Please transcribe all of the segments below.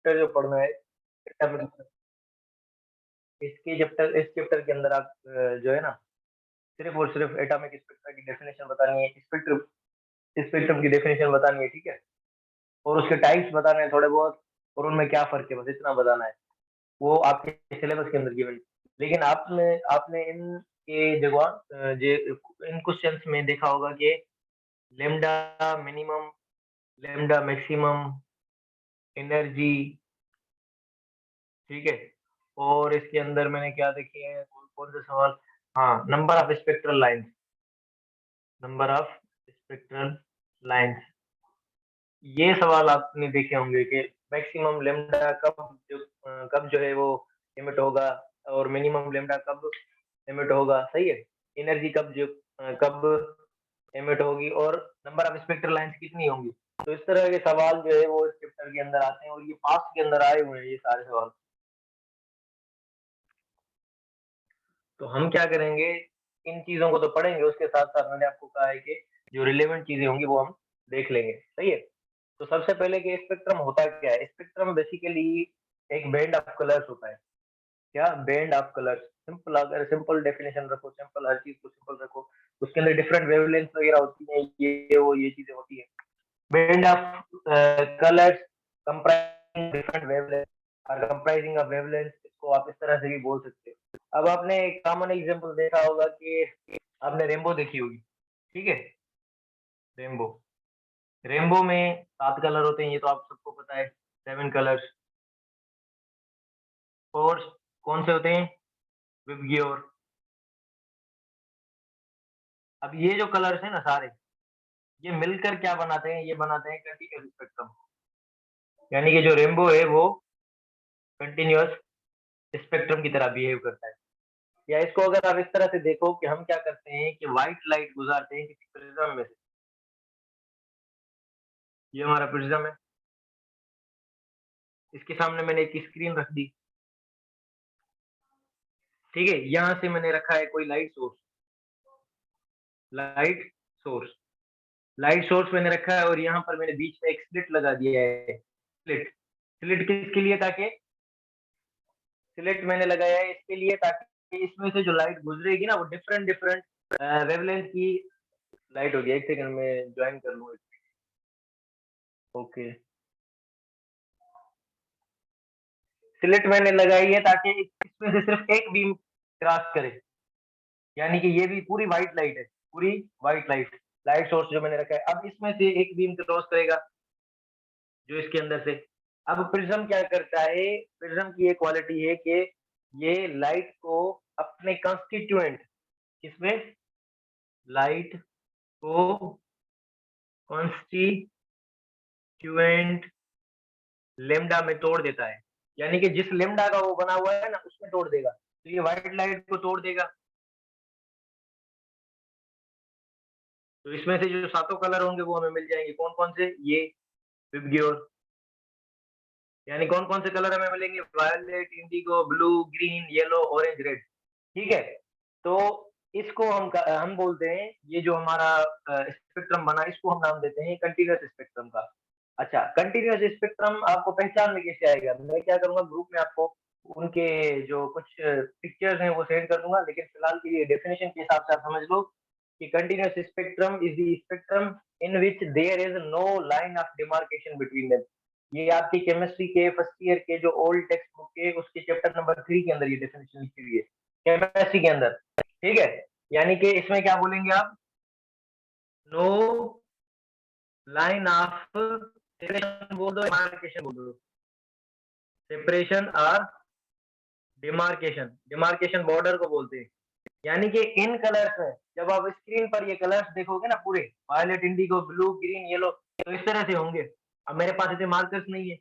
Chapter जो पढ़ना है इस चैप्टर के अंदर आप जो है ना सिर्फ और सिर्फ एटॉमिक स्पेक्ट्रा की डेफिनेशन बतानी है, स्पेक्ट्रम की डेफिनेशन बतानी है, ठीक है? और उसके टाइप्स बताने हैं थोड़े बहुत, और उनमें क्या फर्क है, बस इतना बताना है। वो आपके सिलेबस के अंदर गिवन। लेकिन आपने आपने इन के जगह जे इन क्वेश्चंस में देखा होगा कि lambda minimum, lambda maximum, energy, ठीक है? और इसके अंदर मैंने क्या देखे हैं, कौन से सवाल, हाँ, number of spectral lines, number of spectral lines, ये सवाल आपने देखे होंगे कि मैक्सिमम लेमडा कब जो है वो एमिट होगा, और मिनिमम लेमडा कब एमिट होगा, सही है? एनर्जी कब एमिट होगी, और नंबर ऑफ स्पेक्ट्रल लाइंस कितनी होंगी। तो इस तरह के सवाल जो है वो इस चैप्टर के अंदर आते हैं, और ये पास्ट के अंदर आए हुए हैं ये सारे सवाल। तो हम क्या करेंगे, इन चीजों को तो पढ़ेंगे, उसके साथ साथ मैंने आपको कहा है कि जो रिलेवेंट चीजें होंगी वो हम देख लेंगे, सही है? तो सबसे पहले कि स्पेक्ट्रम होता क्या है। स्पेक्ट्रम बेसिकली एक बैंड ऑफ कलर्स होता है। क्या बैंड ऑफ कलर्स, सिंपल, अगर सिंपल डेफिनेशन रखो, सिंपल, हर चीज को सिंपल रखो, उसके अंदर डिफरेंट वेवलेंथ वगैरह होती है, ये चीजें होती है। Band of colours comprising different wavelength, और कंप्राइजिंग ऑफ वेवलेंथ, इसको आप इस तरह से भी बोल सकते हो। अब आपने एक कॉमन एग्जांपल देखा होगा कि आपने रेनबो देखी होगी, ठीक है? रेनबो, रेनबो में 7 कलर होते हैं, ये तो आप सबको पता है, 7 कलर्स। और कौन से होते हैं, विबग्योर। अब ये जो कलर्स है ना सारे, ये मिलकर क्या बनाते हैं, ये बनाते हैं कंटीन्यूअस स्पेक्ट्रम। यानी कि जो रेनबो है वो कंटीन्यूअस स्पेक्ट्रम की तरह बिहेव करता है। या इसको अगर आप इस तरह से देखो कि हम क्या करते हैं कि व्हाइट लाइट गुजारते हैं किसी प्रिज्म में से। ये हमारा प्रिज्म है, इसके सामने मैंने एक स्क्रीन रख दी, ठीक है? यहां से मैंने रखा है कोई light source, light source, light source मैंने रखा है, और यहाँ पर मैंने बीच में एक स्लिट लगा दिया है। स्लिट, स्लिट किसके लिए, ताकि स्लिट मैंने लगाया है इसके लिए ताकि इसमें से जो लाइट गुजरेगी ना वो डिफरेंट डिफरेंट वेवलेंथ की लाइट होगी। एक सेकंड में ज्वाइन कर लूँ। ओके, स्लिट मैंने लगाई है ताकि इसमें से सिर्फ एक बीम क्रॉस करे, यानी कि ये भी पूरी व्हाइट लाइट है, पूरी व्हाइट लाइट, लाइट सोर्स जो मैंने रखा है। अब इसमें से एक बीम क्रॉस करेगा जो इसके अंदर से। अब प्रिज्म क्या करता है, प्रिज्म की ये क्वालिटी है कि ये लाइट को अपने कॉन्स्टिट्यूएंट, किसमें, लाइट को कॉन्स्टिट्यूएंट लेमडा में तोड़ देता है। यानी कि जिस लेमडा का वो बना हुआ है ना उसमें तोड़ देगा, तो ये व्हाइट लाइट को तोड़ देगा। तो इसमें से जो सातों कलर होंगे वो हमें मिल जाएंगे, कौन कौन से, ये विबग्योर। यानी कौन कौन से कलर हमें मिलेंगे, violet, indigo, blue, green, yellow, orange, red, ठीक है? तो इसको हम बोलते हैं, ये जो हमारा स्पेक्ट्रम बना, इसको हम नाम देते हैं कंटीन्यूअस स्पेक्ट्रम का। अच्छा, कंटीन्यूअस स्पेक्ट्रम आपको पहचान में कैसे आएगा, मैं क्या करूंगा, ग्रुप में आपको उनके जो कुछ पिक्चर्स हैं वो सेंड कर दूंगा, लेकिन फिलहाल के लिए डेफिनेशन के हिसाब से आप समझ लो कि continuous spectrum is the spectrum in which there is no line of demarcation between them. ये आपकी केमिस्ट्री के फर्स्ट ईयर के जो ओल्ड टेक्स्ट बुक के उसके चैप्टर नंबर 3 के अंदर ये डेफिनेशन लिखी हुई है, केमिस्ट्री के अंदर, ठीक है? यानी कि इसमें क्या बोलेंगे आप, नो लाइन ऑफ सेपरेशन बोल दो, डिमार्केशन बोल दो, सेपरेशन और डिमार्केशन, डिमार्केशन बॉर्डर को बोलते हैं। यानी कि इन कलर्स में जब आप स्क्रीन पर ये कलर्स देखोगे ना पूरे, violet, indigo, blue, green, yellow, तो इस तरह से होंगे। अब मेरे पास इतने मार्कर्स नहीं है,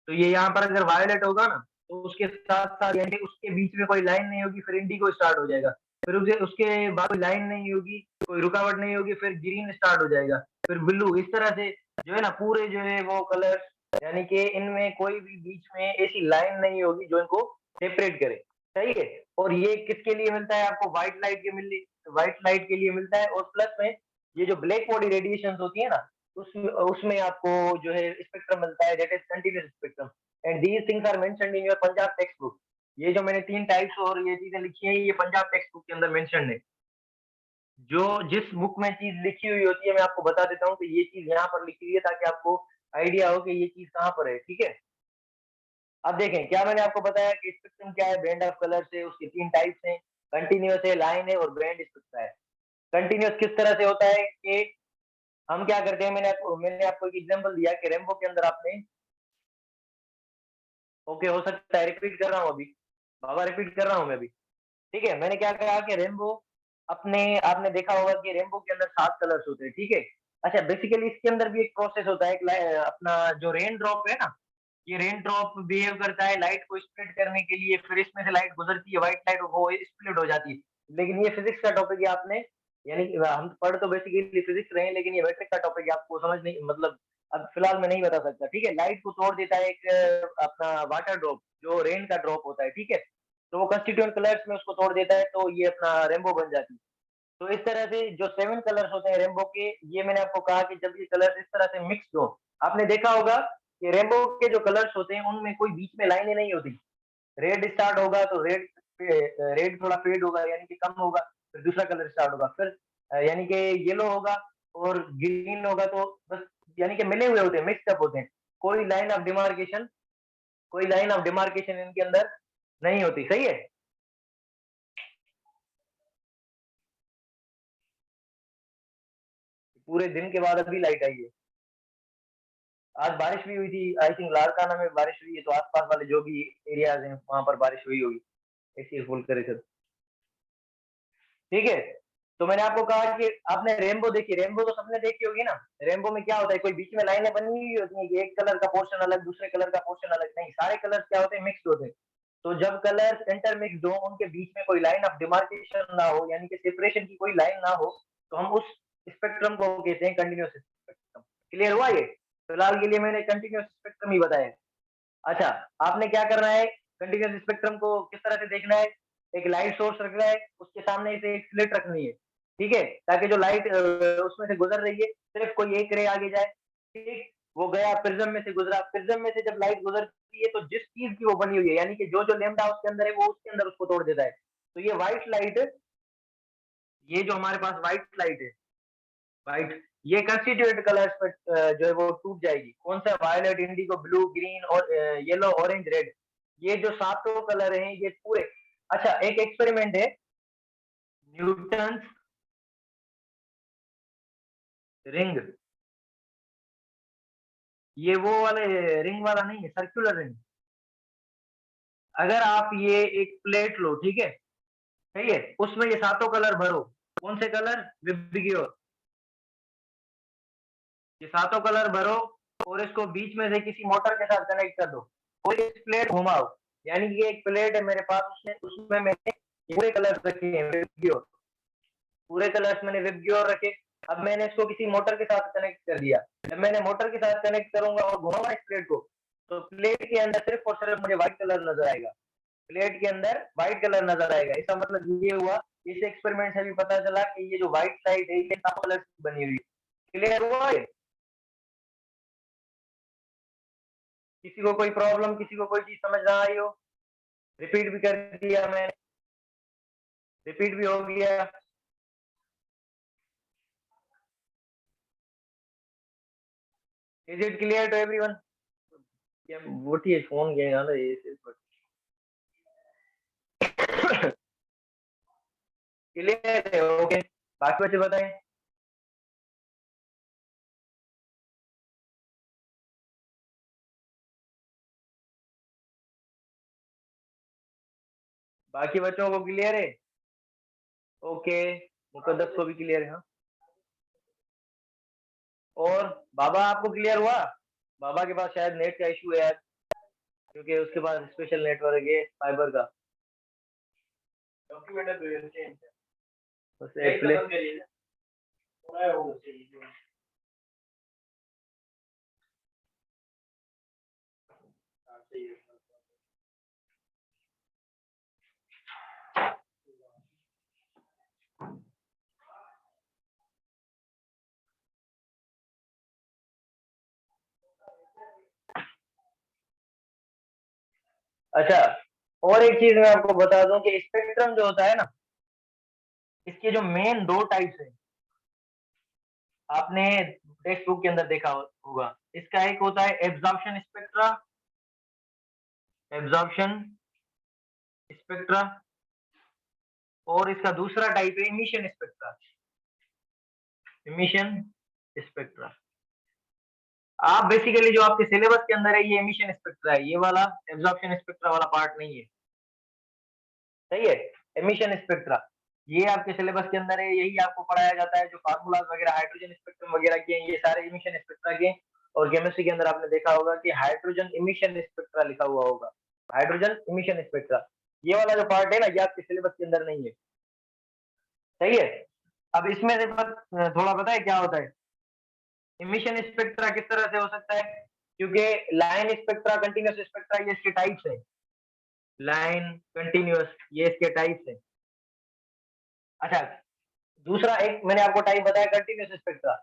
तो ये यहाँ पर अगर वायलेट होगा ना तो उसके साथ साथ यानी उसके बीच में कोई लाइन नहीं होगी, फिर इंडिगो स्टार्ट हो जाएगा, फिर उसके बाद कोई लाइन नहीं होगी, कोई रुकावट नहीं होगी, फिर ग्रीन स्टार्ट हो जाएगा, फिर ब्लू, इस तरह से जो है ना पूरे जो है वो कलर, यानी कि इनमें कोई भी बीच में ऐसी लाइन नहीं होगी जो इनको सेपरेट करे, सही है? और ये किसके लिए मिलता है आपको, व्हाइट लाइट के मिली, व्हाइट लाइट के लिए मिलता है। और प्लस में ये जो ब्लैक बॉडी रेडिएशन होती है ना उसमें आपको जो है स्पेक्ट्रम मिलता है, that is continuous spectrum. And these things are mentioned in your Punjab text book. ये जो मैंने 3 टाइप्स और ये चीजें लिखी हैं, ये पंजाब टेक्स्ट बुक के अंदर मेंशन्ड है। जो जिस बुक में चीज लिखी हुई होती है, मैं आपको बता देता हूँ कि ये चीज यहाँ पर लिखी हुई है, ताकि आपको आइडिया हो कि ये चीज कहाँ पर है। ठीक है, अब देखें, क्या मैंने आपको बताया कि स्पेक्ट्रम क्या है, बैंड ऑफ कलर से उसके 3 टाइप्स हैं, कंटिन्यूअस है, लाइन है और बैंड स्पेक्ट्रा है। कंटिन्यूअस किस तरह से होता है कि हम क्या करते हैं, मैंने आपको एक एग्जांपल दिया कि रेनबो के अंदर आपने, ओके हो सकता है रिपीट कर रहा हूँ अभी, बाबा रिपीट कर रहा हूँ मैं अभी। ठीक है, मैंने क्या कहा कि रेनबो, अपने आपने देखा होगा कि रेनबो के अंदर 7 कलर्स होते हैं। ठीक है, अच्छा बेसिकली इसके अंदर भी एक प्रोसेस होता है, अपना जो रेन ड्रॉप है ना, ये रेन ड्रॉप बिहेव करता है लाइट को स्प्लिट करने के लिए, फिर इसमें से लाइट गुजरती है, व्हाइट लाइट वो स्प्लिट हो जाती है। लेकिन ये फिजिक्स का टॉपिक है, आपने यानी कि हम पढ़ तो बेसिकली फिजिक्स रहे हैं, लेकिन ये मैट्रिक का टॉपिक है, आपको समझ नहीं, मतलब अब फिलहाल मैं नहीं बता सकता। ठीक है, लाइट को तोड़ देता है एक अपना वाटर ड्रॉप, जो रेन का ड्रॉप होता है। ठीक है, तो वो कंस्टिट्यूएंट कलर्स में उसको तोड़ देता है, तो ये अपना रेनबो बन जाती है। तो इस तरह से जो 7 कलर्स होते हैं रेनबो के, ये मैंने आपको कहा कि जब ये कलर्स इस तरह से मिक्स हो, आपने देखा होगा कि रेनबो के जो कलर्स होते हैं उनमें कोई बीच में लाइनें नहीं होती। रेड स्टार्ट होगा तो रेड थोड़ा फेड होगा, यानी कि कम होगा, फिर दूसरा कलर स्टार्ट होगा, फिर यानी कि येलो होगा और ग्रीन होगा, तो बस यानी कि मिले हुए होते हैं, मिक्सअप होते हैं। कोई लाइन ऑफ डिमार्केशन, कोई लाइन ऑफ डिमार्केशन इनके अंदर नहीं होती। सही है, पूरे दिन के बाद अभी लाइट आई है। आज बारिश भी हुई थी, आई थिंक लाड़काना में बारिश हुई है, तो आसपास वाले जो भी एरियाज हैं वहां पर बारिश हुई होगी, ऐसी फुल करे सब। ठीक है, तो मैंने आपको कहा कि आपने रेनबो देखी, रेनबो तो सबने देखी होगी ना। रेनबो में क्या होता है, कोई बीच में लाइनें बनी हुई होती है कि एक कलर का पोर्शन अलग, दूसरे कलर का पोर्शन अलग, नहीं, सारे कलर्स क्या होते हैं, मिक्स होते हैं। तो जब कलर्स इंटरमिक्स्ड हो, उनके बीच में कोई लाइन ऑफ डिमार्केशन ना हो, यानी कि सेपरेशन की कोई लाइन ना हो, तो हम उस स्पेक्ट्रम को कहते हैं कंटिन्यूअस स्पेक्ट्रम। क्लियर हुआ ये? फिलहाल के लिए मैंने कंटिन्यूअस स्पेक्ट्रम ही बताया। अच्छा, आपने क्या करना है, कंटीन्यूअस स्पेक्ट्रम को किस तरह से देखना है, एक लाइट सोर्स रखना है, उसके सामने से एक स्लिट रखनी है। ठीक है, ताकि जो लाइट उसमें से गुजर रही है, सिर्फ कोई एक रे आगे जाए। ठीक, वो गया प्रिज्म में से गुजरा, प्रिज्म में से जब लाइट गुजरती है तो जिस चीज की वो बनी हुई है, यानी कि जो जो लेमडा उसके अंदर है, वो उसके अंदर उसको तोड़ देता है। तो ये व्हाइट लाइट, ये जो हमारे पास व्हाइट लाइट है, व्हाइट, ये कंस्टिट्यूएंट कलर्स पर जो है वो टूट जाएगी। कौन सा, वायलेट, इंडिगो, ब्लू, ग्रीन और येलो, ऑरेंज, रेड, ये जो सातों कलर हैं ये पूरे। अच्छा, एक एक्सपेरिमेंट है, न्यूटन रिंग, ये वो वाले रिंग वाला नहीं है, सर्कुलर रिंग। अगर आप ये एक प्लेट लो, ठीक है, सही है, उसमें ये सातों कलर भरो। कौन से कलर, विबग्योर, ये सातों कलर भरो, और इसको बीच में से किसी मोटर के साथ कनेक्ट कर दो, और इस प्लेट घुमाओ। यानी कि एक प्लेट है मेरे पास, उसमें उसमें मैंने पूरे कलर्स रखे हैं, विबग्योर, पूरे कलर्स मैंने विबग्योर रखे। अब मैंने इसको किसी मोटर के साथ कनेक्ट कर दिया। जब मैंने मोटर के साथ कनेक्ट करूंगा और घुमाऊंगा इस प्लेट को, तो प्लेट के अंदर सिर्फ और सिर्फ मुझे व्हाइट कलर नजर आएगा, प्लेट के अंदर व्हाइट कलर नजर आएगा। इसका मतलब ये हुआ, इस एक्सपेरिमेंट से भी पता चला कि ये जो व्हाइट लाइट है ये सब कलर की बनी हुई है। क्लियर हुआ ये? किसी को कोई प्रॉब्लम, किसी को कोई चीज समझ ना आई हो? रिपीट भी कर दिया मैंने, रिपीट भी हो गया। Is it clear to everyone? वो फोन गया ना ये क्लियर है, ओके, बाकी बच्चे बताएं। बाकी बच्चों को क्लियर है? ओके, मुकद्दस को भी क्लियर है, हाँ। और बाबा आपको क्लियर हुआ? बाबा के पास शायद नेट का इशू है यार, क्योंकि उसके पास स्पेशल नेटवर्क है फाइबर का। उसे अच्छा, और एक चीज मैं आपको बता दूं कि स्पेक्ट्रम जो होता है ना, इसके जो मेन दो टाइप्स है, आपने टेक्स्ट बुक के अंदर देखा होगा। इसका एक होता है एब्जॉर्प्शन स्पेक्ट्रा, एब्जॉर्प्शन स्पेक्ट्रा, और इसका दूसरा टाइप है इमिशन स्पेक्ट्रा, इमिशन स्पेक्ट्रा। आप बेसिकली जो आपके सिलेबस के अंदर है ये इमिशन स्पेक्ट्रा है, ये वाला एब्जॉर्प्शन स्पेक्ट्रा वाला पार्ट नहीं है, सही है। एमिशन स्पेक्ट्रा ये आपके सिलेबस के अंदर है, यही आपको पढ़ाया जाता है, जो फार्मूलाज वगैरह हाइड्रोजन स्पेक्ट्रम वगैरह के हैं, ये सारे इमिशन स्पेक्ट्रा के। और केमिस्ट्री के अंदर आपने देखा होगा कि हाइड्रोजन इमिशन स्पेक्ट्रा लिखा हुआ होगा, हाइड्रोजन इमिशन स्पेक्ट्रा। ये वाला जो पार्ट है ना, ये आपके सिलेबस के अंदर नहीं है, सही है। अब इसमें से थोड़ा पता है क्या होता है इमिशन स्पेक्ट्रा, किस तरह से हो सकता है, क्योंकि लाइन स्पेक्ट्रा, कंटिन्यूस स्पेक्ट्रा, ये इसके टाइप्स है, लाइन, कंटिन्यूस, ये इसके टाइप्स है। अच्छा, दूसरा एक मैंने आपको टाइप बताया कंटिन्यूस स्पेक्ट्रा।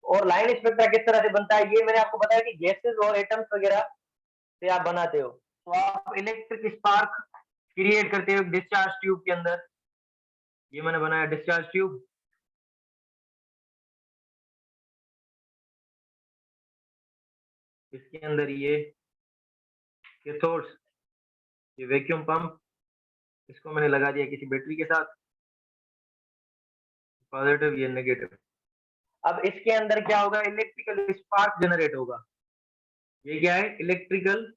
और लाइन स्पेक्ट्रा किस तरह से बनता है, ये मैंने आपको बताया कि गैसेस और एटम्स वगैरह से आप बनाते हो, तो आप इलेक्ट्रिक स्पार्क क्रिएट करते हो डिस्चार्ज ट्यूब के अंदर। ये मैंने बनाया डिस्चार्ज ट्यूब, इसके अंदर ये कैथोड्स, ये वैक्यूम पंप, इसको मैंने लगा दिया किसी बैटरी के साथ, पॉजिटिव ये नेगेटिव। अब इसके अंदर क्या होगा, इलेक्ट्रिकल स्पार्क जनरेट होगा। ये क्या है, इलेक्ट्रिकल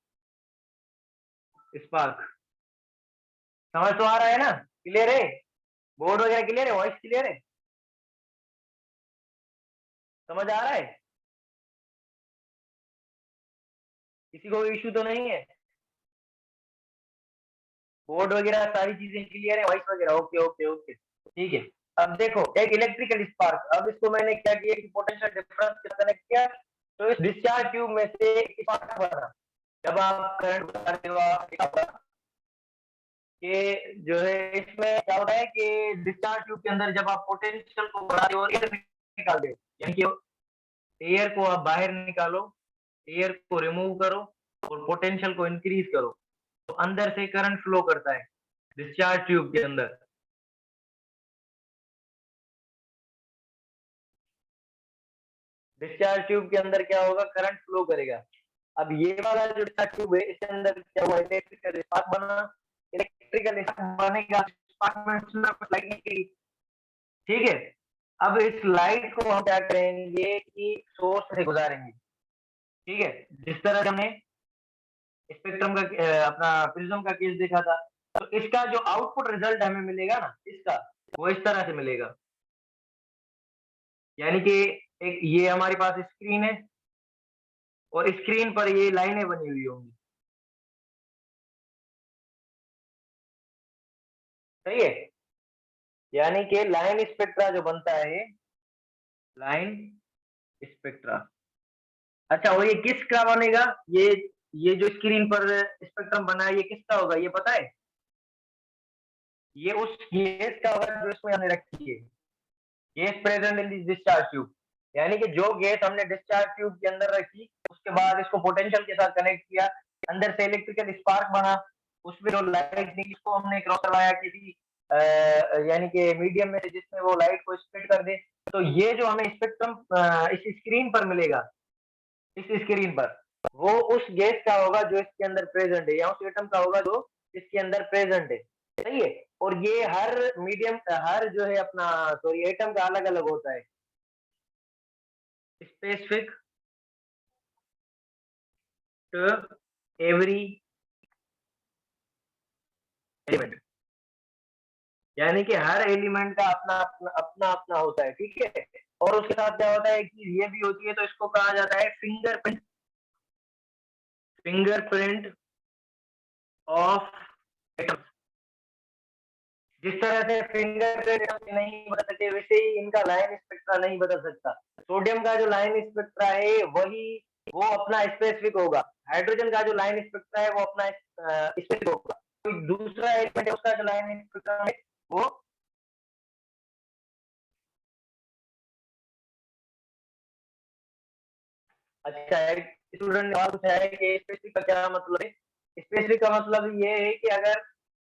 स्पार्क। समझ तो आ रहा है ना, क्लियर है, बोर्ड वगैरह क्लियर है, वॉइस क्लियर है, समझ आ रहा है, किसी को इश्यू तो नहीं है, बोर्ड वगैरह सारी चीजें क्लियर है, वॉइस वगैरह ओके ओके ओके, ठीक है। अब देखो एक इलेक्ट्रिकल स्पार्क, अब इसको मैंने क्या किया कि पोटेंशियल डिफरेंस के साथ कनेक्ट किया, तो इस डिस्चार्ज ट्यूब में से स्पार्क बना। जब आप करंट बताते हो, आपने देखा कि जो है इसमें क्या होता है कि डिस्चार्ज ट्यूब के अंदर जब आप पोटेंशियल को बढ़ाते हो और एयर निकाल दो, यानी कि एयर को आप बाहर निकालो, एयर को रिमूव करो और पोटेंशियल को इंक्रीज करो, तो अंदर से करंट फ्लो करता है डिस्चार्ज ट्यूब के अंदर। डिस्चार्ज ट्यूब के अंदर क्या होगा, करंट फ्लो करेगा। अब ये वाला जो डिस्चार्ज ट्यूब है, इसके अंदर क्या हुआ, इलेक्ट्रिकल स्पार्क बना, इलेक्ट्रिकल स्पार्क बनेगा, स्पार्क में लाइट निकली, ठीक है। अब इस लाइट को हम क्या करेंगे कि सोर्स से गुजारेंगे, ठीक है। जिस तरह से हमने स्पेक्ट्रम का अपना प्रिज्म का केस देखा था, तो इसका जो आउटपुट रिजल्ट हमें मिलेगा ना, इसका वो इस तरह से मिलेगा, यानी कि एक ये हमारे पास स्क्रीन है और स्क्रीन पर ये लाइनें बनी हुई होंगी, सही है। यानी कि लाइन स्पेक्ट्रा जो बनता है, लाइन स्पेक्ट्रा। अच्छा, और ये किसका बनेगा, ये जो स्क्रीन पर स्पेक्ट्रम बना है, ये किसका होगा, ये पता है, ये उस गैस का होगा जो इसमें हमने रखी है, gas present in this discharge tube. यानी कि जो गैस हमने डिस्चार्ज ट्यूब के अंदर रखी, उसके बाद इसको पोटेंशियल के साथ कनेक्ट किया, अंदर से इलेक्ट्रिकल स्पार्क बना, उसमें जो लाइट निकली उसको हमने क्रॉस करवाया किसी यानी कि मीडियम में से, जिसमें वो लाइट को स्प्लिट कर दे। तो ये जो हमें स्पेक्ट्रम इस स्क्रीन पर मिलेगा, इस स्क्रीन पर, वो उस गैस का होगा जो इसके अंदर प्रेजेंट है, या उस एटम का होगा जो इसके अंदर प्रेजेंट है, सही है। और ये हर मीडियम, हर जो है अपना सॉरी एटम का अलग अलग होता है, स्पेसिफिक टू एवरी एलिमेंट, यानी कि हर एलिमेंट का अपना अपना अपना अपना होता है, ठीक है। और उसके साथ क्या होता है कि ये भी होती है, तो इसको कहा जाता है फिंगरप्रिंट, फिंगरप्रिंट ऑफ एटम। जिस तरह से फिंगरप्रिंट नहीं बदल सकते, वैसे ही इनका लाइन स्पेक्ट्रा नहीं बदल सकता। सोडियम का जो लाइन स्पेक्ट्रा है वही, वो अपना स्पेसिफिक होगा। हाइड्रोजन का जो लाइन स्पेक्ट्रा है वो अपना स्पेसिफिक होगा। कोई दूसरा एलिमेंट है उसका जो लाइन स्पेक्ट्रा है वो, अच्छा, एक स्टूडेंट ने पूछा है कि स्पेसिफिक का क्या मतलब है। स्पेसिफिक का मतलब ये है कि अगर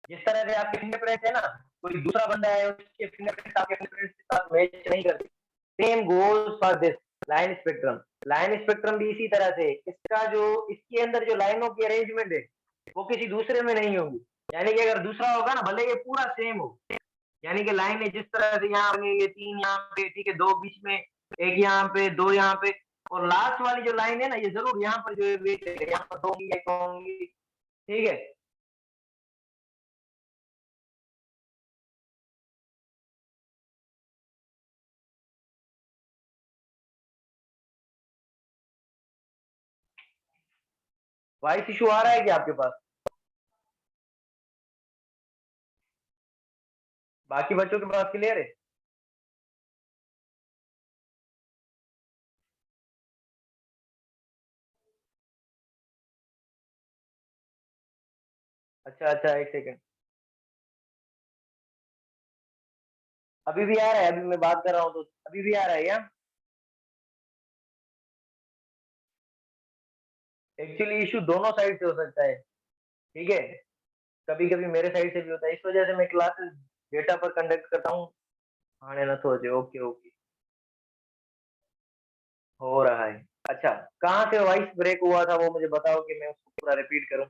जिस तरह से आपके फिंगरप्रिंट है ना, कोई दूसरा बंदा है उसके फिंगरप्रिंट आपके फिंगरप्रिंट के साथ मैच नहीं करते, same goes for this line spectrum. Line spectrum भी इसी तरह से, इसका जो इसके अंदर जो लाइनों की अरेंजमेंट है वो किसी दूसरे में नहीं होगी। यानी कि अगर दूसरा होगा ना, भले ये पूरा सेम हो, यानी कि लाइन है जिस तरह से यहाँ बनेगी, तीन यहाँ पे, ठीक है, दो बीच में, एक यहाँ पे, दो यहाँ पे, और लास्ट वाली जो लाइन है ना, ये जरूर यहाँ पर जो है यहाँ पर दो होंगी, एक होंगी, ठीक है। वॉइस इशू आ रहा है क्या आपके पास? बाकी बच्चों के पास क्लियर है? अच्छा अच्छा, एक सेकंड। अभी भी आ रहा है? अभी मैं बात कर रहा हूँ तो अभी भी आ रहा है क्या? एक्चुअली इशू दोनों साइड से हो सकता है, ठीक है। कभी कभी मेरे साइड से भी होता है, इस वजह से मैं क्लासेस डेटा पर कंडक्ट करता हूँ। आने ना सोचे, ओके ओके, हो रहा है। अच्छा, कहाँ से वॉइस ब्रेक हुआ था वो मुझे बताओ कि मैं उसको पूरा रिपीट करूँ।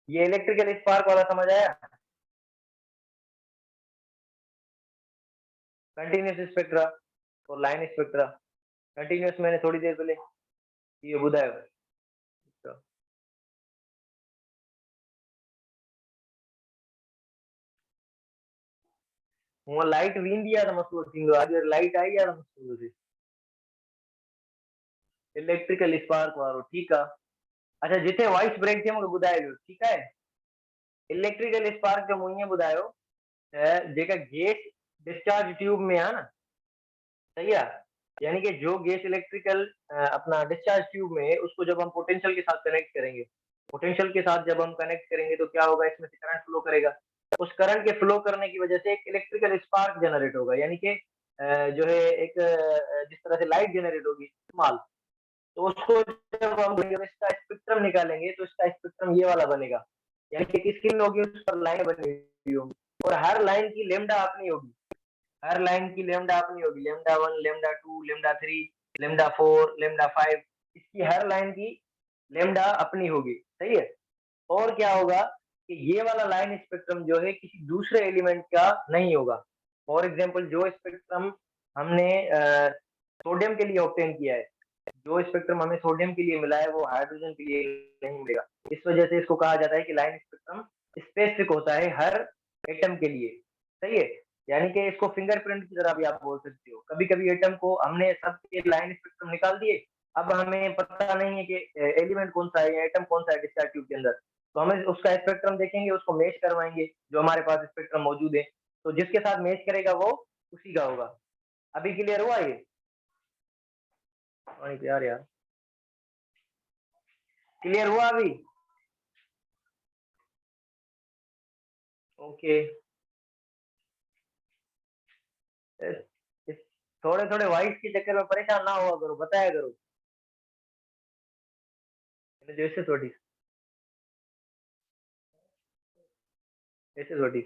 ये इलेक्ट्रिकल स्पार्क वाला समझ आया? कंटिन्यूस स्पेक्ट्रा और लाइन स्पेक्ट्रा। कंटिन्यूस मैंने थोड़ी देर पहले ये बुधायो। હું લાઈટ વીંદી યાર મસ્તો થींदो આજે લાઈટ आई यार मस्तो थी। इलेक्ट्रिकल स्पार्क वारो ठीक है। अच्छा, जिथे वॉइस ब्रेक थे मूंखे ॿुधाइजो, ठीक है। इलेक्ट्रिकल स्पार्क जो मूं ईअं ॿुधायो जेका गैस डिस्चार्ज ट्यूब में है ना, सही है, यानी कि जो गैस इलेक्ट्रिकल अपना डिस्चार्ज ट्यूब में है उसको जब हम पोटेंशियल के साथ कनेक्ट करेंगे, पोटेंशियल के साथ जब हम कनेक्ट करेंगे तो क्या होगा, इसमें से करंट फ्लो करेगा। उस करंट के फ्लो करने की वजह से एक इलेक्ट्रिकल स्पार्क जनरेट होगा, यानी कि जो है एक जिस तरह से लाइट जनरेट होगी स्मॉल, तो उसको जब हम इसका स्पेक्ट्रम निकालेंगे तो इसका स्पेक्ट्रम ये वाला बनेगा। यानी कि एक स्क्रीन होगी, उस पर लाइन बनी हुई होगी और हर लाइन की लेमडा अपनी होगी। हर लाइन की लेमडा अपनी होगी, lambda one, lambda two, lambda three, lambda four, lambda five, इसकी हर लाइन की लेमडा अपनी होगी, सही है। और क्या होगा कि ये वाला लाइन स्पेक्ट्रम जो है किसी दूसरे एलिमेंट का नहीं होगा। फॉर एग्जाम्पल जो स्पेक्ट्रम हमने सोडियम के लिए ऑप्टेन किया है, जो स्पेक्ट्रम हमें सोडियम के लिए मिला है वो हाइड्रोजन के लिए नहीं मिलेगा। इस वजह से इसको कहा जाता है कि लाइन स्पेक्ट्रम स्पेसिफिक होता है हर एटम के लिए, सही है। यानी कि इसको फिंगरप्रिंट की तरह भी आप बोल सकते हो। कभी कभी एटम को हमने सबके लाइन स्पेक्ट्रम निकाल दिए, अब हमें पता नहीं है कि एलिमेंट कौन सा है या एटम कौन सा है डिस्चार्ज ट्यूब के अंदर, तो हमें उसका स्पेक्ट्रम देखेंगे, उसको मैच करवाएंगे, जो हमारे पास स्पेक्ट्रम मौजूद है, तो जिसके साथ मैच करेगा वो उसी का होगा। अभी क्लियर हुआ ये? यार यार, क्लियर हुआ अभी? ओके। थोड़े थोड़े वॉइस के चक्कर में परेशान ना हुआ करो, बताया करो जैसे थोड़ी, ऐसे थोड़ी।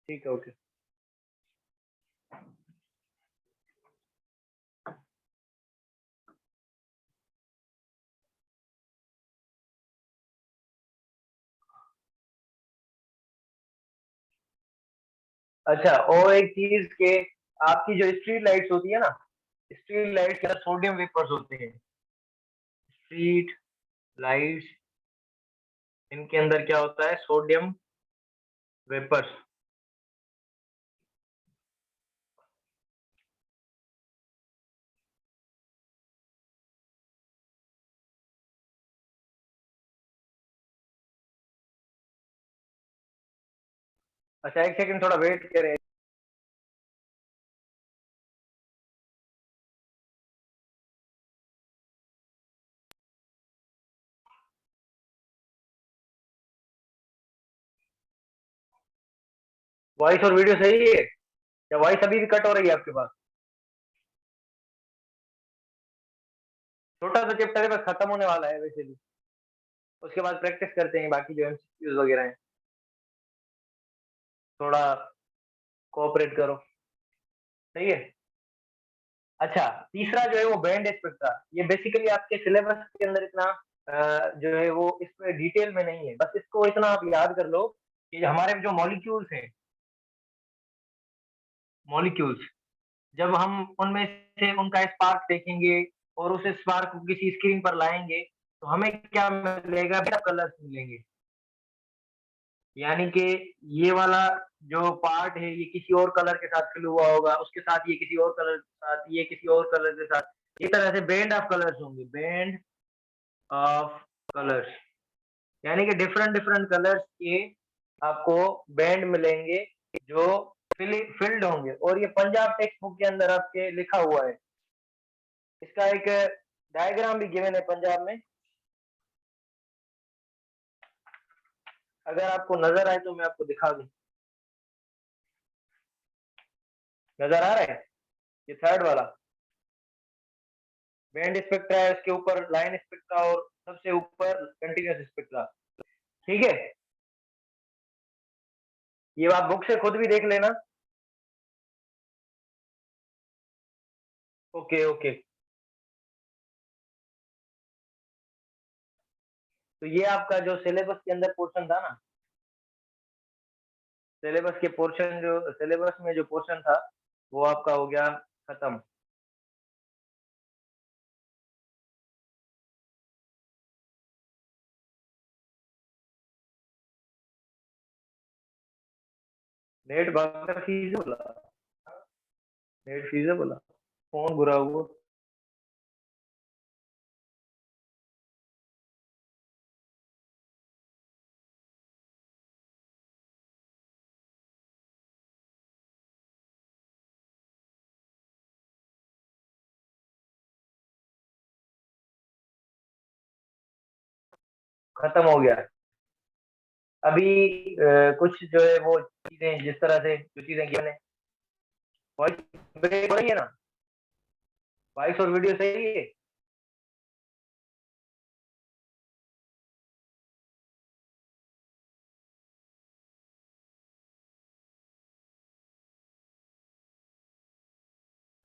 ठीक है, ओके। अच्छा, और एक चीज के, आपकी जो स्ट्रीट लाइट्स होती है ना, स्ट्रीट लाइट के अंदर सोडियम वेपर्स होते हैं। स्ट्रीट लाइट्स, इनके अंदर क्या होता है, सोडियम वेपर्स। अच्छा, एक सेकंड, थोड़ा वेट करें। वॉइस और वीडियो सही है या वॉइस अभी भी कट हो रही है आपके पास? छोटा सा चैप्टर है, बस खत्म होने वाला है वैसे भी। उसके बाद प्रैक्टिस करते हैं बाकी जो एमसीक्यूज वगैरह हैं। थोड़ा कोऑपरेट करो। सही है। अच्छा, तीसरा जो है वो बैंड स्पेक्ट्रा। ये बेसिकली आपके सिलेबस के अंदर इतना जो है वो इस पे डिटेल में नहीं है। बस इसको इतना आप याद कर लो कि हमारे जो मॉलिक्यूल्स हैं, मॉलिक्यूल्स, जब हम उनमें से उनका स्पार्क देखेंगे और उस स्पार्क को किसी स्क्रीन पर लाएंगे तो हमें क्या मिलेगा? कलर्स मिलेंगे। यानी कि ये वाला जो पार्ट है ये किसी और कलर के साथ फिल हुआ होगा, उसके साथ ये किसी और कलर के साथ, ये किसी और कलर के साथ, इस तरह से बैंड ऑफ कलर्स होंगे, बैंड ऑफ कलर्स। यानी कि डिफरेंट डिफरेंट कलर्स के आपको बैंड मिलेंगे जो फिल्ड होंगे। और ये पंजाब टेक्स्ट बुक के अंदर आपके लिखा हुआ है। इसका एक डायग्राम भी गिवन है पंजाब में। अगर आपको नजर आए तो मैं आपको दिखा दूं। नजर आ रहा है? ये थर्ड वाला बैंड स्पेक्ट्रा है, उसके ऊपर लाइन स्पेक्ट्रा और सबसे ऊपर कंटीन्यूअस स्पेक्ट्रा। ठीक है, ये आप बुक से खुद भी देख लेना। Okay okay. तो ये आपका जो सिलेबस के अंदर पोर्शन था ना, सिलेबस के पोर्शन जो सिलेबस में जो पोर्शन था वो आपका हो गया खत्म। नेट भागना फीजिबल, नेट फीजिबल, फोन बुरा हुआ। खत्म हो गया। अभी कुछ जो है वो चीजें जिस तरह से जो चीजें की मैंने, वॉइस ब्रेक हो रही है ना? वॉइस और वीडियो सही है?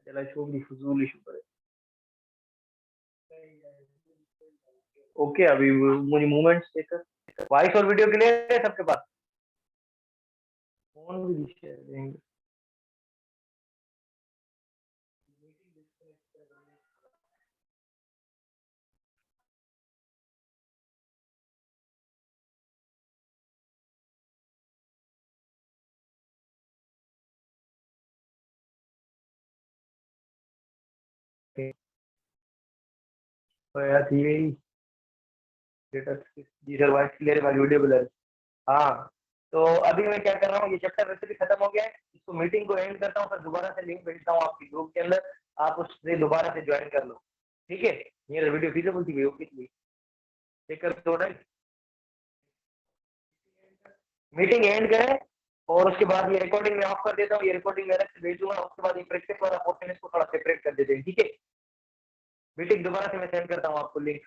चला छोड़, फजूल इशू पर। ओके, अभी मुझे मूवमेंट्स देखकर वॉइस और वीडियो क्लियर है सबके पास? फोन भी शेयर देंगे। तो यार यही स्टेटस जी सर, वॉइस क्लियर है, वीडियो ब्लर। हाँ, तो अभी मैं क्या कर रहा हूँ, ये चैप्टर वैसे भी खत्म हो गया है, इसको मीटिंग को एंड करता हूँ, फिर दोबारा से लिंक भेजता हूँ आपके ग्रुप के अंदर, आप उससे दोबारा से ज्वाइन कर लो। ठीक है, ये वीडियो फीजेबल थी ओके थी, चेक कर दो। मीटिंग एंड करें और उसके बाद ये रिकॉर्डिंग मैं ऑफ कर देता हूँ, ये रिकॉर्डिंग मैं अलग से भेज दूंगा, उसके बाद ये प्रैक्टिस वाला पोर्शन इसको थोड़ा सेपरेट कर देते हैं। ठीक है, मीटिंग दोबारा से मैं सेंड करता हूँ आपको लिंक।